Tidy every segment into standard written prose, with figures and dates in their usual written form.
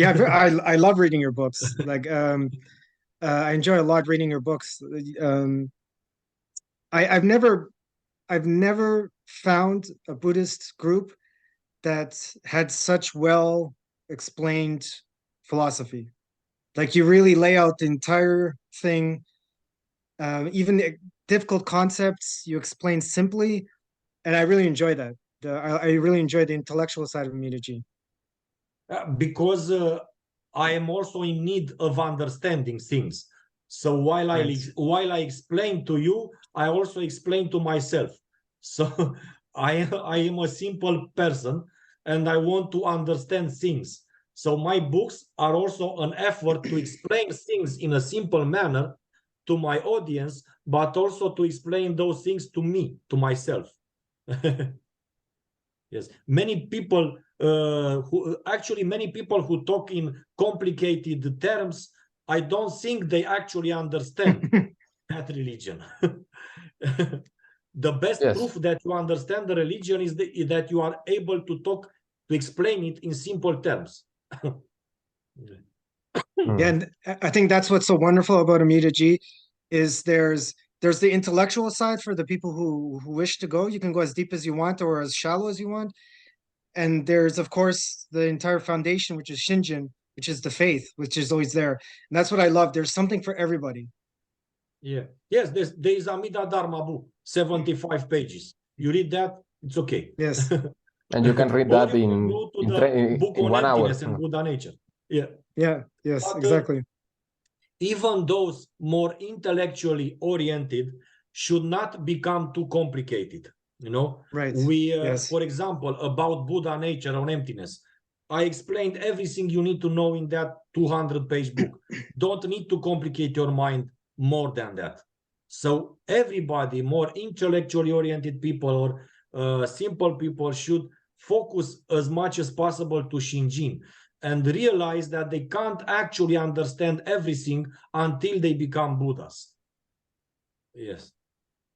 Yeah, I love reading your books. Like I enjoy a lot reading your books. I've never found a Buddhist group that had such well explained philosophy. Like you really lay out the entire thing, even difficult concepts you explain simply, and I really enjoy that. I really enjoy the intellectual side of Amidaji. Because I am also in need of understanding things. So Right. while I explain to you, I also explain to myself. So I am a simple person and I want to understand things. So my books are also an effort to explain things in a simple manner to my audience, but also to explain those things to me, to myself. Yes, many people many people who talk in complicated terms, I don't think they actually understand that religion. The best Yes. proof that you understand the religion is that you are able to explain it in simple terms. Yeah, and I think that's what's so wonderful about Amidaji is there's the intellectual side for the people who wish to go. You can go as deep as you want or as shallow as you want. And there's of course the entire foundation, which is Shinjin, which is the faith, which is always there. And that's what I love. There's something for everybody. Yeah. Yes, there is Amida Dharma book, 75 pages. You read that, it's okay. Yes. And you can read Or that you can go to the book in on 1 hour. emptiness and Buddha nature. Yeah. Yeah. Yes, But exactly. even those more intellectually oriented should not become too complicated. You know, Right. Yes. for example, about Buddha nature on emptiness, I explained everything you need to know in that 200-page book. Don't need to complicate your mind more than that. So everybody, more intellectually oriented people or simple people, should focus as much as possible to Shinjin and realize that they can't actually understand everything until they become Buddhas. Yes.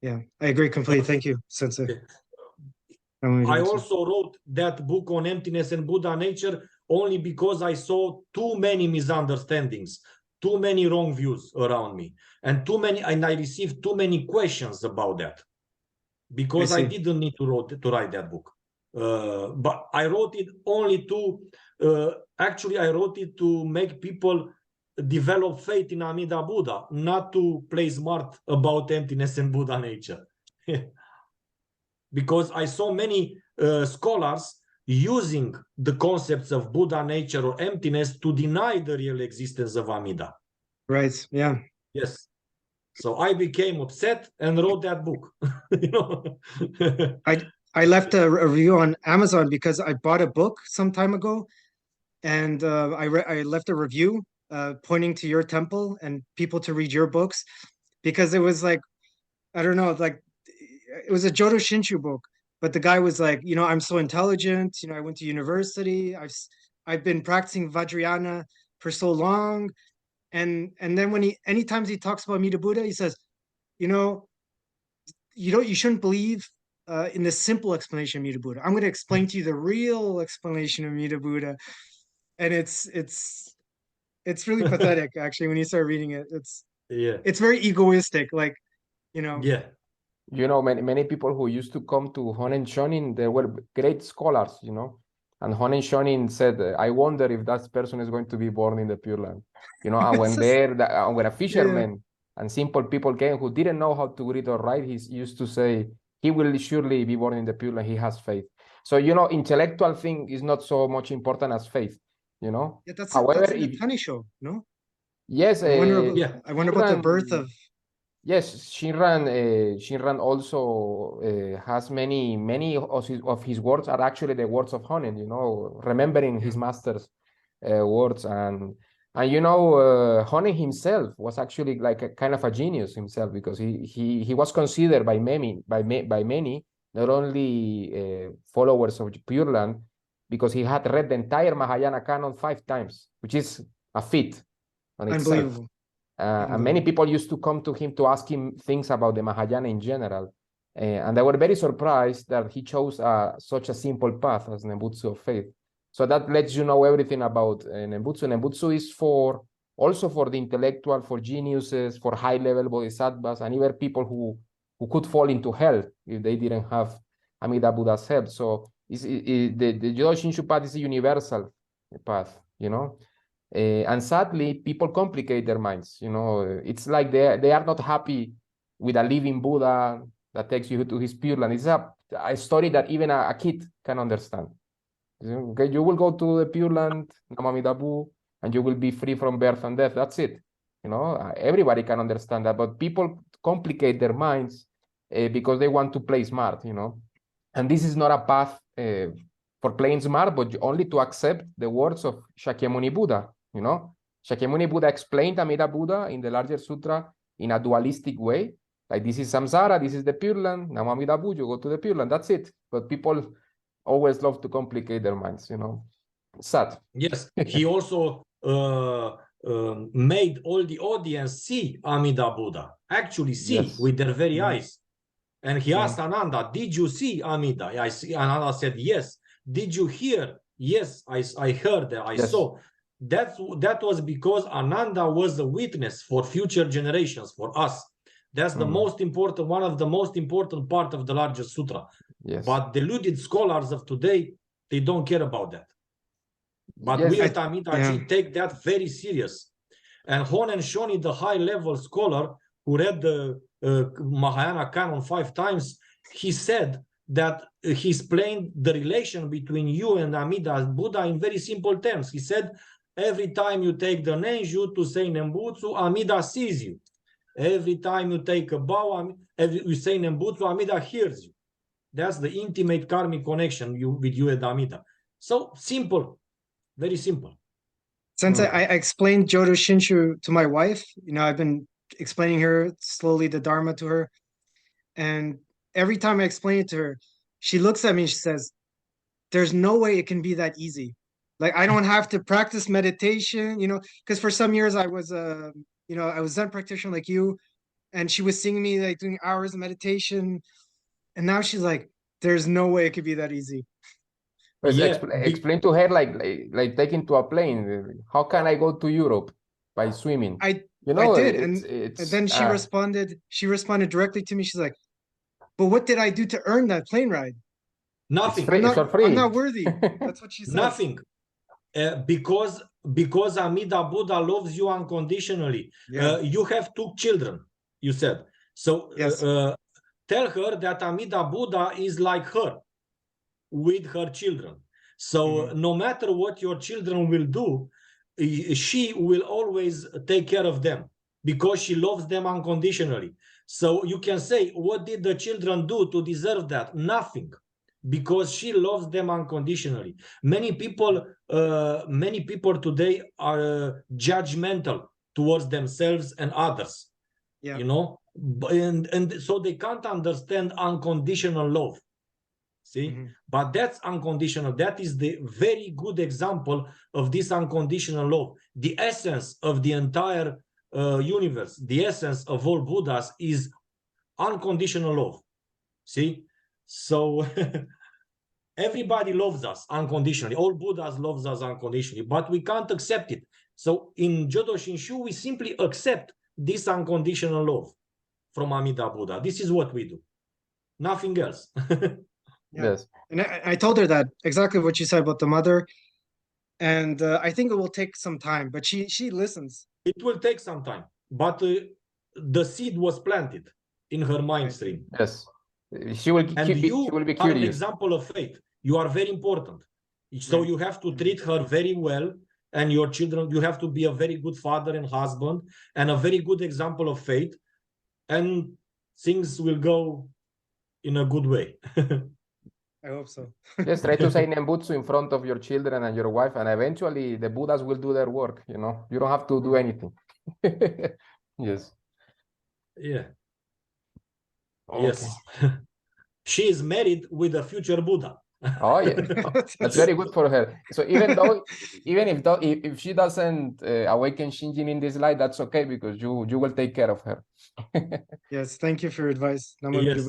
Yeah, I agree completely. Thank you, Sensei. I also wrote that book on emptiness and Buddha nature only because I saw too many misunderstandings, too many wrong views around me, and I received too many questions about that because I didn't need to write that book. But I wrote it only I wrote it to make people develop faith in Amida Buddha, not to play smart about emptiness and Buddha nature. Because I saw many scholars using the concepts of Buddha nature or emptiness to deny the real existence of Amida. Right. Yeah. Yes. So I became upset and wrote that book. You know? I left a review on Amazon because I bought a book some time ago, and I left a review pointing to your temple and people to read your books because it was like, I don't know, like it was a Jodo Shinshu book, but the guy was like, I'm so intelligent, I went to university, I've been practicing Vajrayana for so long, and then anytime he talks about Amida Buddha, he says, you shouldn't believe in the simple explanation of Amida Buddha. I'm going to explain to you the real explanation of Amida Buddha, and it's really pathetic actually when you start reading it. It's very egoistic, like. Yeah. Many people who used to come to Honen Shonin, they were great scholars, and Honen Shonin said, I wonder if that person is going to be born in the Pure Land. And when a fisherman and simple people came who didn't know how to read or write, he used to say, he will surely be born in the Pure Land, he has faith. So, intellectual thing is not so much important as faith, Yeah, that's in the Tani show, no? Yes. I wonder about the birth of. Yes, Shinran also has many of his words are actually the words of Honen, remembering his master's words. And Honen himself was actually like a kind of a genius himself, because he was considered by many, not only followers of Pure Land, because he had read the entire Mahayana canon 5 times, which is a feat on itself. Unbelievable. And many people used to come to him to ask him things about the Mahayana in general. And they were very surprised that he chose such a simple path as Nembutsu of faith. So that lets you know everything about Nembutsu. Nembutsu is also for the intellectual, for geniuses, for high-level bodhisattvas, and even people who could fall into hell if they didn't have Amida Buddha's help. So the Jodo Shinshu path is a universal path, you know. And sadly, people complicate their minds. You know, it's like they are not happy with a living Buddha that takes you to his Pure Land. It's a story that even a kid can understand. Okay, you will go to the Pure Land, Namamidabu, and you will be free from birth and death. That's it. You know, everybody can understand that, but people complicate their minds because they want to play smart. You know, and this is not a path for playing smart, but only to accept the words of Shakyamuni Buddha. You know, Shakyamuni Buddha explained Amida Buddha in the larger sutra in a dualistic way. Like, this is samsara, this is the Pure Land, Namamidabu, you go to the Pure Land. That's it. But people always love to complicate their minds, you know. Sad. Yes, he also made all the audience see Amida Buddha, actually see with their very eyes. And he asked Ananda, did you see Amida? I see. Ananda said, yes. Did you hear? Yes, I heard, I saw. That was because Ananda was a witness for future generations, for us. That's the most important, one of the most important part of the larger sutra. But deluded scholars of today, they don't care about that. But we at Amidaji take that very serious. And Honen Shoni, the high-level scholar who read the Mahayana canon 5 times, he said that he explained the relation between you and Amida Buddha in very simple terms. He said, every time you take the Nenju to say Nembutsu, Amida sees you. Every time you take a bow, you say Nembutsu, Amida hears you. That's the intimate karmic connection with you and Amida. So simple, very simple. Since I explained Jodo Shinshu to my wife, you know, I've been explaining her slowly the Dharma to her. And every time I explain it to her, she looks at me and she says, there's no way it can be that easy. Like, I don't have to practice meditation, you know, because for some years I was you know, I was Zen practitioner like you, and she was seeing me like doing hours of meditation. And now she's like, there's no way it could be that easy. Explain to her like taking to a plane. How can I go to Europe by swimming? I did, and then she responded. She responded directly to me. She's like, "But what did I do to earn that plane ride? Nothing. I'm not worthy." That's what she said. Nothing, because Amida Buddha loves you unconditionally. You have 2 children, you said. So tell her that Amida Buddha is like her, with her children. So no matter what your children will do, she will always take care of them because she loves them unconditionally. So you can say, what did the children do to deserve that? Nothing, because she loves them unconditionally. Many people today are judgmental towards themselves and others, you know, and so they can't understand unconditional love. See, but that's unconditional. That is the very good example of this unconditional love. The essence of the entire universe, the essence of all Buddhas is unconditional love. See, so everybody loves us unconditionally. All Buddhas loves us unconditionally, but we can't accept it. So in Jodo Shinshu, we simply accept this unconditional love from Amida Buddha. This is what we do, nothing else. Yes, and I told her that exactly what you said about the mother, and I think it will take some time, but she listens. It will take some time, but the seed was planted in her mind stream. Yes, she will be curious. You are an example of faith. You are very important, so you have to treat her very well, and your children. You have to be a very good father and husband, and a very good example of faith, and things will go in a good way. I hope so. Just try to say Nembutsu in front of your children and your wife, and eventually the Buddhas will do their work. You know, you don't have to do anything. Yes. Yeah. Okay. Yes. She is married with a future Buddha. Oh yeah, that's very good for her. So if she doesn't awaken Shinjin in this light, that's okay because you will take care of her. Yes, thank you for your advice. Yes.